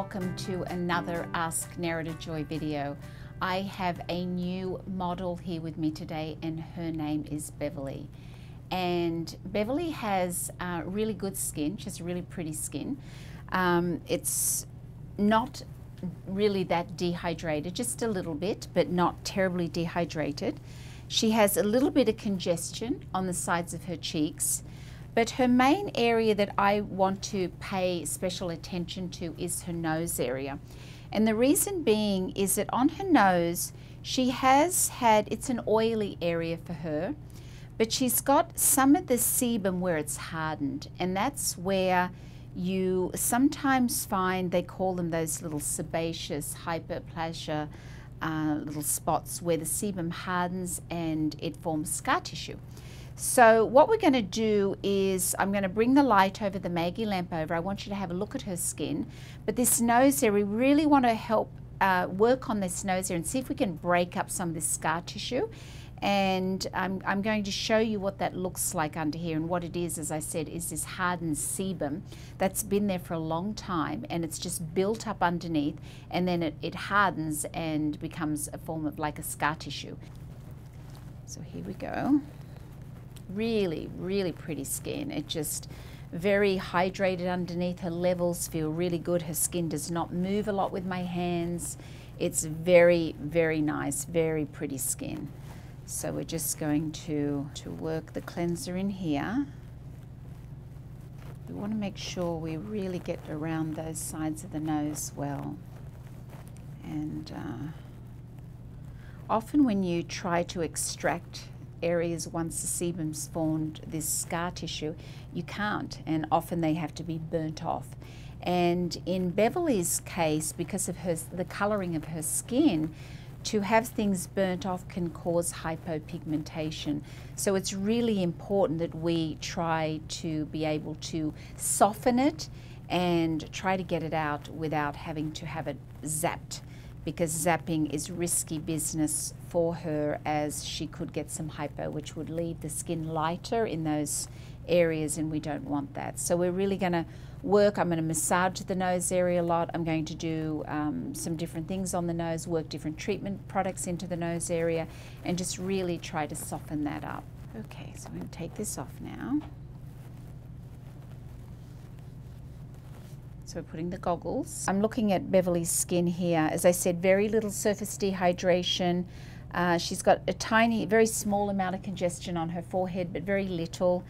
welcome to another Ask Nerida Joy video. I have a new model here with me today and her name is Beverlee. And Beverlee has really good skin. She has really pretty skin. It's not really that dehydrated, just a little bit, but not terribly dehydrated. She has a little bit of congestion on the sides of her cheeks. But her main area that I want to pay special attention to is her nose area. And the reason being is that on her nose, she has had, it's an oily area for her, but she's got some of the sebum where it's hardened. And that's where you sometimes find, they call them those little sebaceous hyperplasia little spots where the sebum hardens and it forms scar tissue. So what we're going to do is I'm going to bring the light over, the Maggie lamp over. I want you to have a look at her skin. But this nose area, we really want to help work on this nose area and see if we can break up some of this scar tissue. And I'm going to show you what that looks like under here. And what it is, as I said, is this hardened sebum that's been there for a long time and it's just built up underneath, and then it hardens and becomes a form of like a scar tissue. So here we go. Really, really pretty skin. It just very hydrated underneath. Her levels feel really good. Her skin does not move a lot with my hands. It's very, very nice, very pretty skin. So we're just going to work the cleanser in here. We want to make sure we really get around those sides of the nose well. And often when you try to extract areas once the sebum's formed this scar tissue, you can't, and often they have to be burnt off. And in Beverlee's case, because of the coloring of her skin, to have things burnt off can cause hypopigmentation. So it's really important that we try to be able to soften it and try to get it out without having to have it zapped, because zapping is risky business for her, as she could get some hypo, which would leave the skin lighter in those areas, and we don't want that. So we're really going to work. I'm going to massage the nose area a lot. I'm going to do some different things on the nose, work different treatment products into the nose area, and just really try to soften that up. Okay, so I'm going to take this off now. So we're putting the goggles. I'm looking at Beverlee's skin here. As I said, very little surface dehydration. She's got a tiny, very small amount of congestion on her forehead, but very little.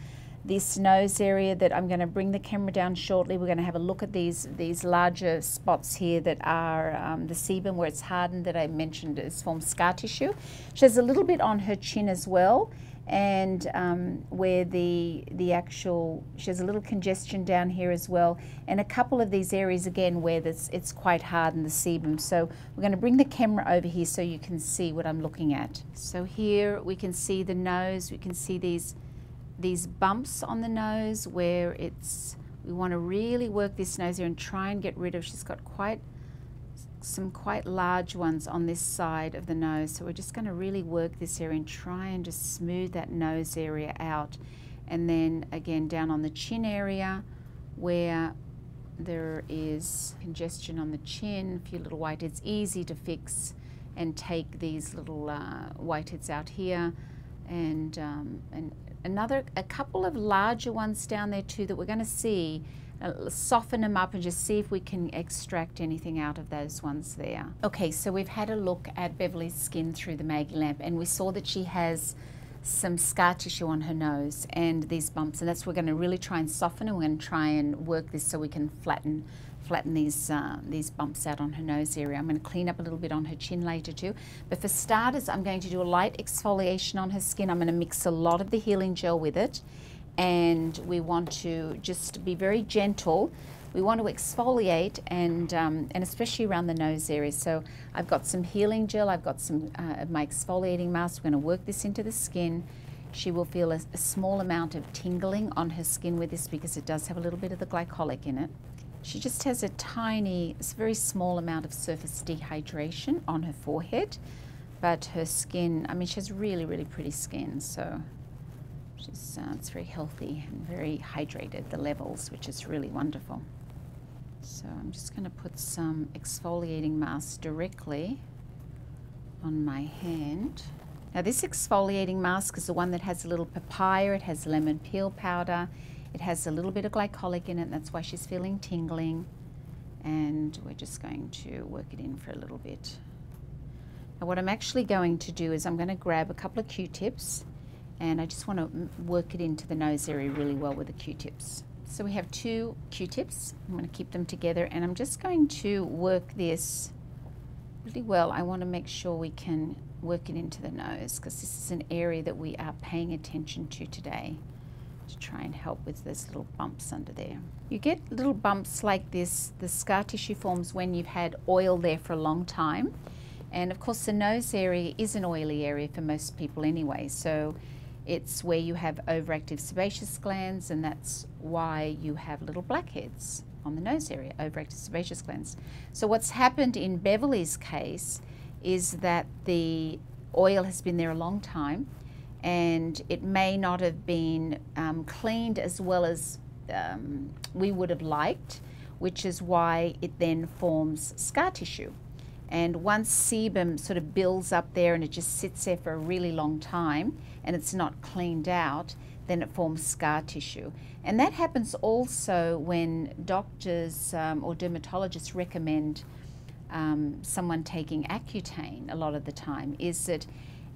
This nose area that I'm going to bring the camera down shortly, we're going to have a look at these larger spots here that are the sebum where it's hardened that I mentioned has formed scar tissue. She has a little bit on her chin as well, and where she has a little congestion down here as well, and a couple of these areas again where it's quite hardened, the sebum. So we're going to bring the camera over here so you can see what I'm looking at. So here we can see the nose, we can see these bumps on the nose where we want to really work this nose here and try and get rid of. She's got some quite large ones on this side of the nose, so we're just going to really work this area and try and just smooth that nose area out. And then again down on the chin area where there is congestion on the chin, a few little whiteheads, easy to fix and take these little whiteheads out here, and a couple of larger ones down there too that we're going to see. Soften them up and just see if we can extract anything out of those ones there. Okay, so we've had a look at Beverlee's skin through the Maggie lamp, and we saw that she has some scar tissue on her nose and these bumps, and that's what we're going to really try and soften, and we're going to try and work this so we can flatten these bumps out on her nose area. I'm going to clean up a little bit on her chin later too. But for starters, I'm going to do a light exfoliation on her skin. I'm going to mix a lot of the healing gel with it. And we want to just be very gentle. We want to exfoliate and especially around the nose area. So I've got some healing gel, I've got some of my exfoliating mask. We're going to work this into the skin. She will feel a small amount of tingling on her skin with this because it does have a little bit of the glycolic in it. She just has a very small amount of surface dehydration on her forehead, but her skin, I mean, she has really, really pretty skin. So it's very healthy and very hydrated, the levels, which is really wonderful. So I'm just going to put some exfoliating mask directly on my hand. Now this exfoliating mask is the one that has a little papaya, it has lemon peel powder, it has a little bit of glycolic in it, that's why she's feeling tingling. And we're just going to work it in for a little bit. Now what I'm actually going to do is I'm going to grab a couple of Q-tips, and I just want to work it into the nose area really well with the Q-tips. So we have 2 Q-tips. I'm going to keep them together, and I'm just going to work this really well. I want to make sure we can work it into the nose, because this is an area that we are paying attention to today, to try and help with those little bumps under there. You get little bumps like this. The scar tissue forms when you've had oil there for a long time. And of course the nose area is an oily area for most people anyway, so it's where you have overactive sebaceous glands, and that's why you have little blackheads on the nose area, overactive sebaceous glands. So what's happened in Beverlee's case is that the oil has been there a long time, and it may not have been cleaned as well as we would have liked, which is why it then forms scar tissue. And once sebum sort of builds up there and it just sits there for a really long time and it's not cleaned out, then it forms scar tissue. And that happens also when doctors or dermatologists recommend someone taking Accutane a lot of the time, is that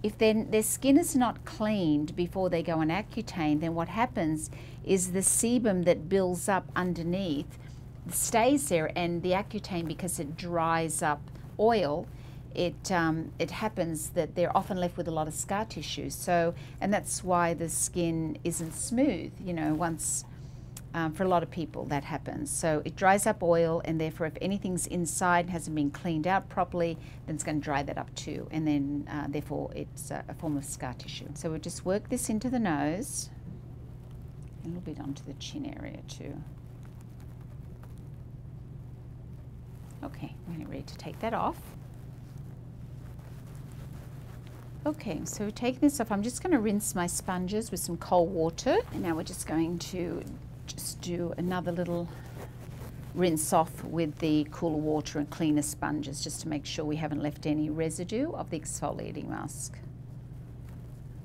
if their skin is not cleaned before they go on Accutane, then what happens is the sebum that builds up underneath stays there, and the Accutane, because it dries up oil, it happens that they're often left with a lot of scar tissue. So, and that's why the skin isn't smooth, you know, once, for a lot of people that happens. So it dries up oil, and therefore if anything's inside and hasn't been cleaned out properly, then it's going to dry that up too, and then therefore it's a form of scar tissue. So we'll just work this into the nose, a little bit onto the chin area too. Okay, I'm ready to take that off. Okay, so taking this off, I'm just going to rinse my sponges with some cold water. And now we're just going to just do another little rinse off with the cooler water and cleaner sponges, just to make sure we haven't left any residue of the exfoliating mask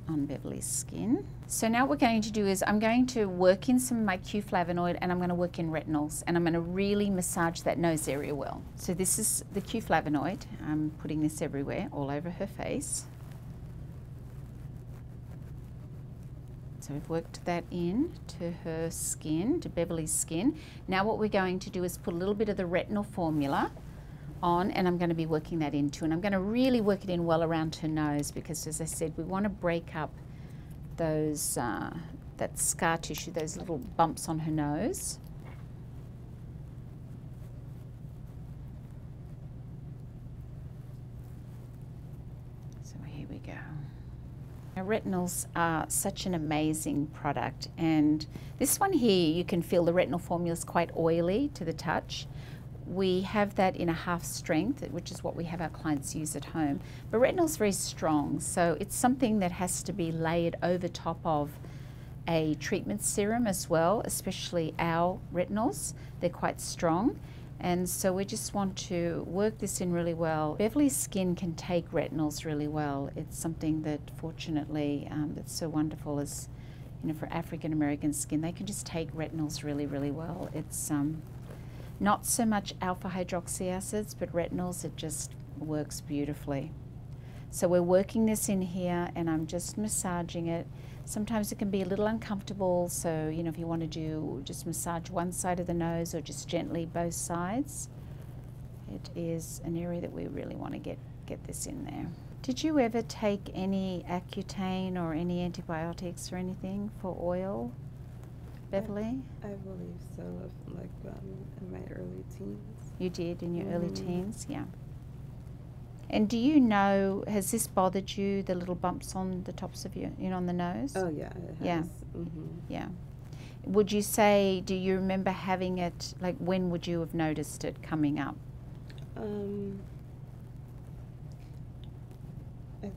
on Beverlee's skin. So now what we're going to do is I'm going to work in some of my Q flavonoid, and I'm going to work in retinols, and I'm going to really massage that nose area well. So this is the Q flavonoid. I'm putting this everywhere, all over her face. So we've worked that in to her skin, to Beverlee's skin. Now what we're going to do is put a little bit of the Retinol Formula on, and I'm going to be working that into, and I'm going to really work it in well around her nose, because as I said, we want to break up those that scar tissue, those little bumps on her nose. So here we go. Now, retinols are such an amazing product, and this one here, you can feel the Retinol Formula is quite oily to the touch. We have that in a half strength, which is what we have our clients use at home. But retinol is very strong, so it's something that has to be layered over top of a treatment serum as well, especially our retinols. They're quite strong. And so we just want to work this in really well. Beverlee's skin can take retinols really well. It's something that fortunately that's so wonderful, is, you know, for African American skin, they can just take retinols really, really well. It's not so much alpha hydroxy acids, but retinols, it just works beautifully. So we're working this in here, and I'm just massaging it. Sometimes it can be a little uncomfortable, so you know, if you want to do just massage one side of the nose or just gently both sides, it is an area that we really want to get this in there. Did you ever take any Accutane or any antibiotics or anything for oil, Beverlee? I believe so, like in my early teens. You did in your early teens, yeah. And do you know, has this bothered you, the little bumps on the tops of your, you know, on the nose? Oh yeah, it has. Yeah. Yeah. Would you say, do you remember having it, like when would you have noticed it coming up? I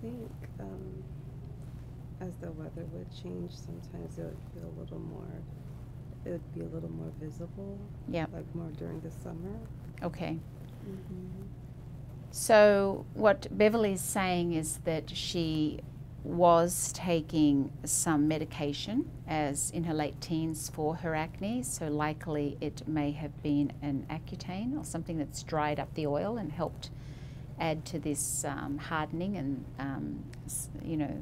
think as the weather would change, sometimes it would feel a little more it would be a little more visible. Yeah. Like more during the summer. Okay. Mm-hmm. So what Beverlee is saying is that she was taking some medication as in her late teens for her acne, so likely it may have been an Accutane or something that's dried up the oil and helped add to this hardening and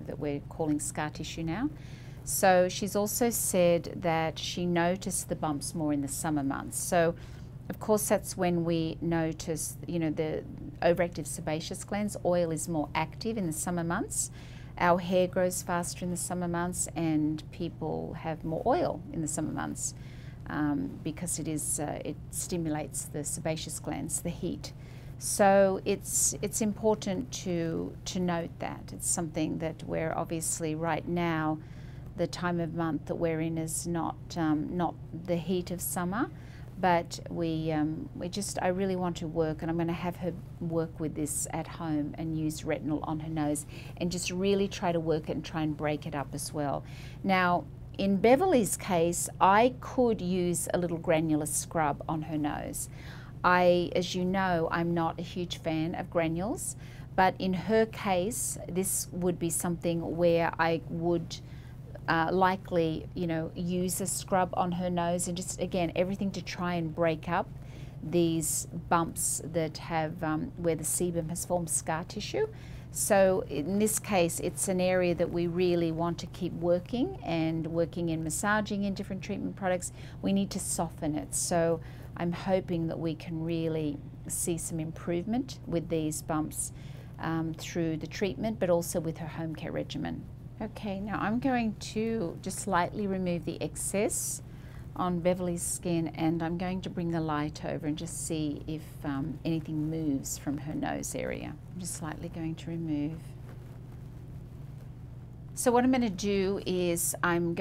that we're calling scar tissue now. So she's also said that she noticed the bumps more in the summer months. So of course that's when we notice the overactive sebaceous glands. Oil is more active in the summer months. Our hair grows faster in the summer months, and people have more oil in the summer months because it stimulates the sebaceous glands, the heat. So it's important to note that. It's something that we're obviously right now, the time of month that we're in is not the heat of summer, but I really want to work, and I'm going to have her work with this at home and use retinol on her nose and just really try to work it and try and break it up as well. Now, in Beverlee's case, I could use a little granular scrub on her nose. As you know, I'm not a huge fan of granules, but in her case, this would be something where I would likely, use a scrub on her nose, and just again everything to try and break up these bumps that have where the sebum has formed scar tissue. So in this case, it's an area that we really want to keep working in massaging in different treatment products. We need to soften it. So I'm hoping that we can really see some improvement with these bumps through the treatment, but also with her home care regimen. Okay, now I'm going to just slightly remove the excess on Beverlee's skin, and I'm going to bring the light over and just see if anything moves from her nose area. I'm just slightly going to remove. So what I'm going to do is I've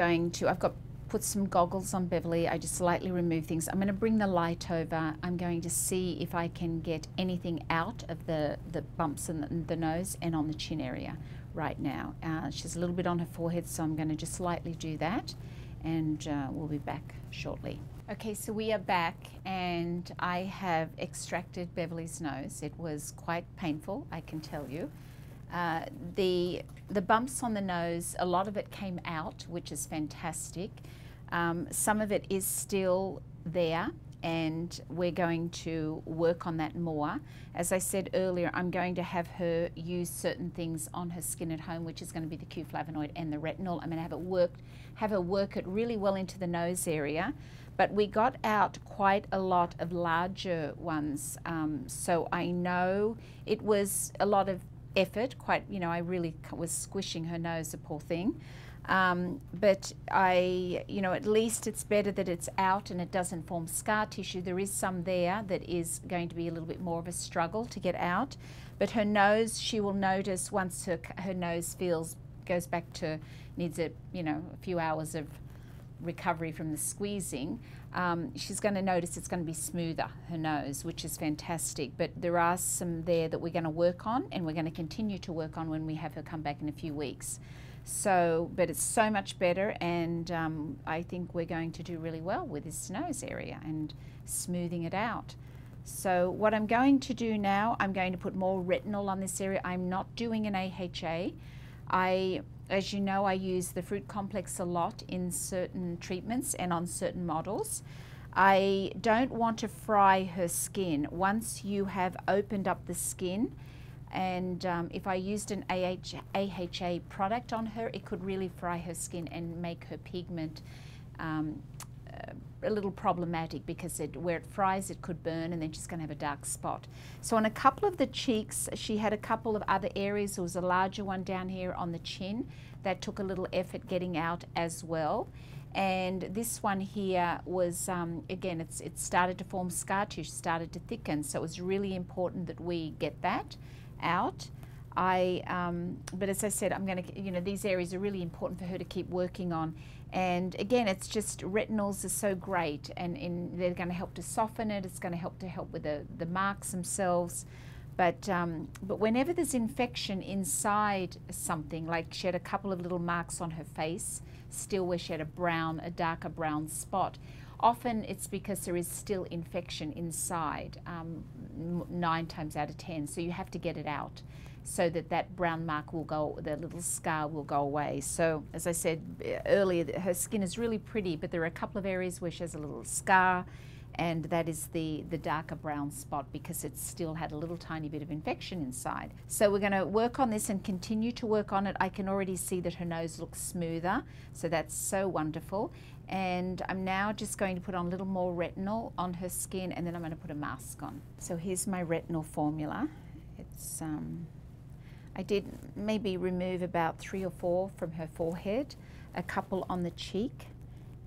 put some goggles on Beverlee. I just slightly remove things. I'm going to bring the light over. I'm going to see if I can get anything out of the bumps in the nose and on the chin area right now. She has a little bit on her forehead, so I'm going to just slightly do that, and we'll be back shortly. Okay, so we are back, and I have extracted Beverlee's nose. It was quite painful, I can tell you. The bumps on the nose, a lot of it came out, which is fantastic. Some of it is still there, and we're going to work on that more. As I said earlier, I'm going to have her use certain things on her skin at home, which is going to be the Q-flavonoid and the retinol. I'm going to have her work it really well into the nose area. But we got out quite a lot of larger ones, so I know it was a lot of effort. I really was squishing her nose, the poor thing. But at least it's better that it's out and it doesn't form scar tissue. There is some there that is going to be a little bit more of a struggle to get out. But her nose, she will notice once her nose goes back to, needs a few hours of recovery from the squeezing, she's going to notice it's going to be smoother, her nose, which is fantastic. But there are some there that we're going to work on, and we're going to continue to work on when we have her come back in a few weeks. So, but it's so much better, and I think we're going to do really well with this nose area and smoothing it out. So what I'm going to do now, I'm going to put more retinol on this area. I'm not doing an AHA. As you know, I use the fruit complex a lot in certain treatments and on certain models. I don't want to fry her skin. Once you have opened up the skin, and if I used an AHA product on her, it could really fry her skin and make her pigment a little problematic, because where it fries, it could burn, and then she's going to have a dark spot. So on a couple of the cheeks, she had a couple of other areas. There was a larger one down here on the chin that took a little effort getting out as well. And this one here was, again, it started to form scar tissue, started to thicken. So it was really important that we get that out. But as I said, I'm going to, these areas are really important for her to keep working on. And again, it's just retinols are so great, and they're going to help to soften it. It's going to help with the marks themselves. But whenever there's infection inside something, like she had a couple of little marks on her face, still where she had a darker brown spot, often it's because there is still infection inside, 9 times out of 10. So you have to get it out so that that brown mark will go, the little scar will go away. So as I said earlier, her skin is really pretty, but there are a couple of areas where she has a little scar, and that is the darker brown spot because it still had a little tiny bit of infection inside. So we're going to work on this and continue to work on it. I can already see that her nose looks smoother, so that's so wonderful. And I'm now just going to put on a little more retinol on her skin, and then I'm going to put a mask on. So here's my retinol formula. It's I did maybe remove about 3 or 4 from her forehead, a couple on the cheek,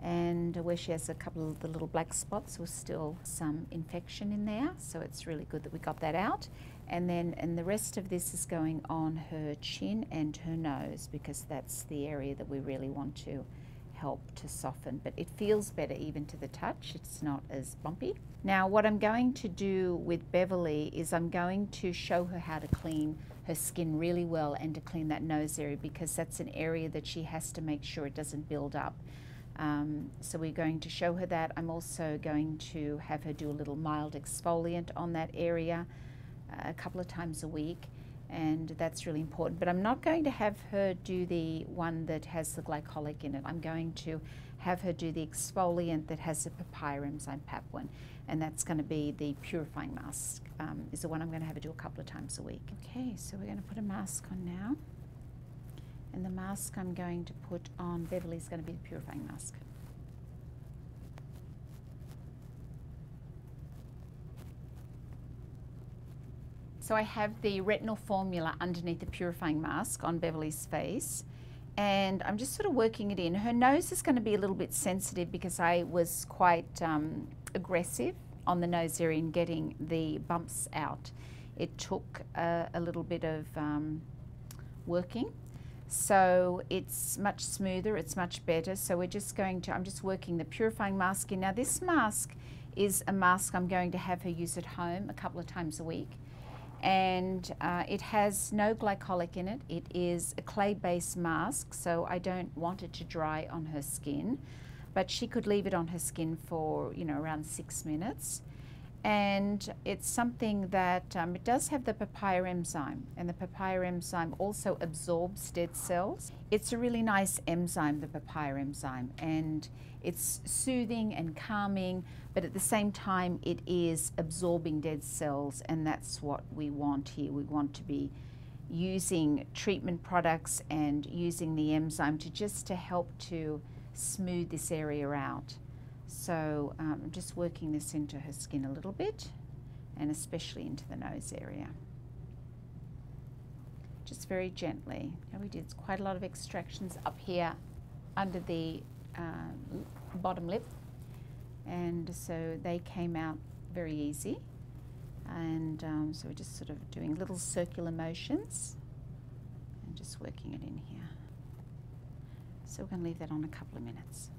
and where she has a couple of the little black spots was still some infection in there, so it's really good that we got that out. And the rest of this is going on her chin and her nose, because that's the area that we really want to help to soften, but it feels better even to the touch. It's not as bumpy. Now what I'm going to do with Beverlee is I'm going to show her how to clean her skin really well and to clean that nose area, because that's an area that she has to make sure it doesn't build up. So we're going to show her that. I'm also going to have her do a little mild exfoliant on that area a couple of times a week, and that's really important. But I'm not going to have her do the one that has the glycolic in it. I'm going to have her do the exfoliant that has the papaya enzyme papuan, and that's going to be the Purifying Mask, is the one I'm going to have her do a couple of times a week. Okay, so we're going to put a mask on now. And the mask I'm going to put on Beverlee is going to be the Purifying Mask. So I have the Retinol Formula underneath the Purifying Mask on Beverlee's face, and I'm just sort of working it in. Her nose is going to be a little bit sensitive because I was quite aggressive on the nose area in getting the bumps out. It took a little bit of working. So it's much smoother, it's much better. So we're just going to, I'm just working the Purifying Mask in. Now this mask is a mask I'm going to have her use at home a couple of times a week. And it has no glycolic in it. It is a clay-based mask, so I don't want it to dry on her skin. But she could leave it on her skin for, you know, around 6 minutes. And it's something that it does have the papaya enzyme, and the papaya enzyme also absorbs dead cells. It's a really nice enzyme, the papaya enzyme, and it's soothing and calming, but at the same time it is absorbing dead cells, and that's what we want here. We want to be using treatment products and using the enzyme to help to smooth this area out. So I'm just working this into her skin a little bit, and especially into the nose area. Just very gently. Now we did quite a lot of extractions up here under the bottom lip, and so they came out very easy. And so we're just sort of doing little circular motions and just working it in here. So we're going to leave that on a couple of minutes.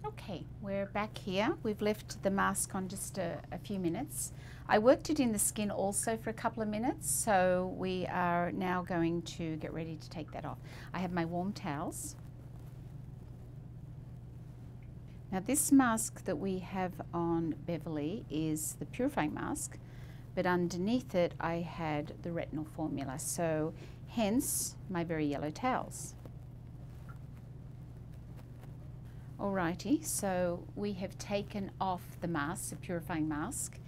Okay, we're back here. We've left the mask on just a few minutes. I worked it in the skin also for a couple of minutes, so we are now going to get ready to take that off. I have my warm towels. Now this mask that we have on Beverlee is the Purifying Mask, but underneath it I had the Retinol Formula, so hence my very yellow towels. Alrighty, so we have taken off the mask, the Purifying Mask,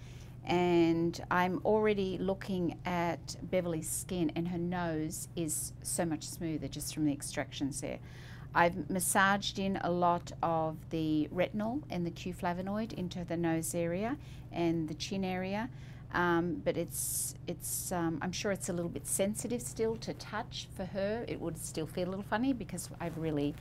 and I'm already looking at Beverlee's skin, and her nose is so much smoother just from the extractions there. I've massaged in a lot of the retinol and the Q-flavonoid into the nose area and the chin area, but I'm sure it's a little bit sensitive still to touch for her. It would still feel a little funny because I've really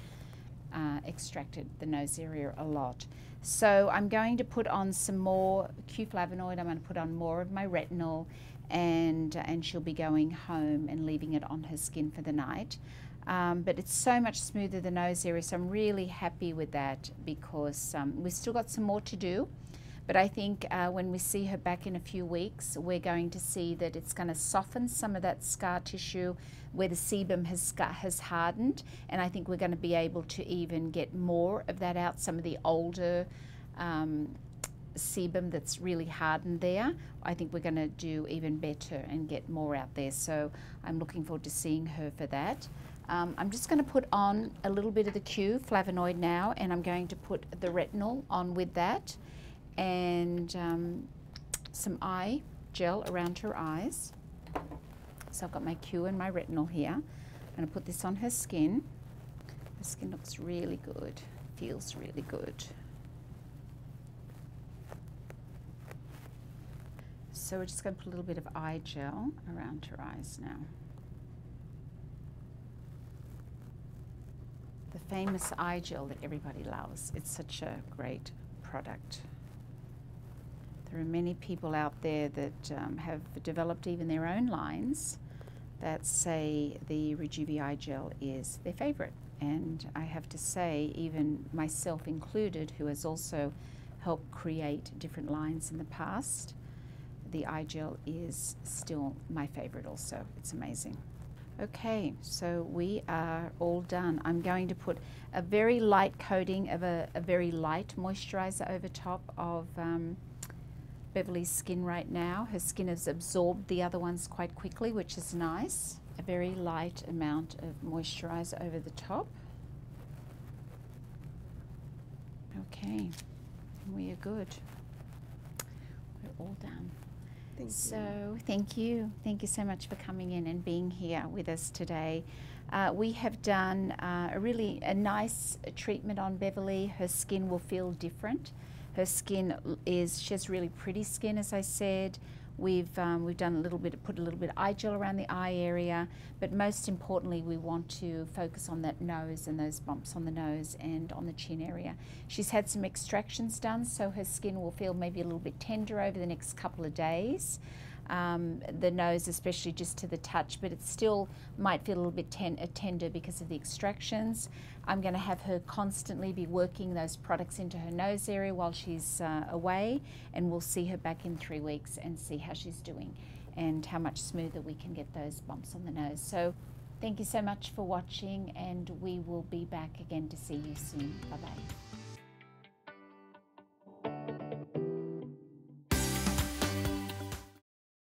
extracted the nose area a lot. So I'm going to put on some more Q-flavonoid. I'm going to put on more of my retinol, and she'll be going home and leaving it on her skin for the night. But it's so much smoother, the nose area, so I'm really happy with that, because we've still got some more to do. But I think when we see her back in a few weeks, we're going to see that it's going to soften some of that scar tissue where the sebum has hardened, and I think we're going to be able to even get more of that out, some of the older sebum that's really hardened there. I think we're going to do even better and get more out there, so I'm looking forward to seeing her for that. I'm just going to put on a little bit of the Q flavonoid now, and I'm going to put the retinol on with that, and some eye gel around her eyes. So I've got my Q and my retinol here. I'm going to put this on her skin. Her skin looks really good, feels really good. So we're just going to put a little bit of eye gel around her eyes now. The famous eye gel that everybody loves. It's such a great product. There are many people out there that have developed even their own lines that say the Rejuve eye gel is their favorite. And I have to say, even myself included, who has also helped create different lines in the past, the eye gel is still my favorite also. It's amazing. Okay, so we are all done. I'm going to put a very light coating of a very light moisturizer over top of Beverlee's skin right now. Her skin has absorbed the other ones quite quickly, which is nice. A very light amount of moisturizer over the top. Okay, we are good. We're all done. Thank you. So thank you so much for coming in and being here with us today. We have done a nice treatment on Beverlee. Her skin will feel different. Her skin she has really pretty skin, as I said. We've done put a little bit of eye gel around the eye area, but most importantly, we want to focus on that nose and those bumps on the nose and on the chin area. She's had some extractions done, so her skin will feel maybe a little bit tender over the next couple of days. The nose, especially just to the touch, but it still might feel a little bit tender because of the extractions. I'm going to have her constantly be working those products into her nose area while she's away, and we'll see her back in 3 weeks and see how she's doing and how much smoother we can get those bumps on the nose. So thank you so much for watching, and we will be back again to see you soon. Bye-bye.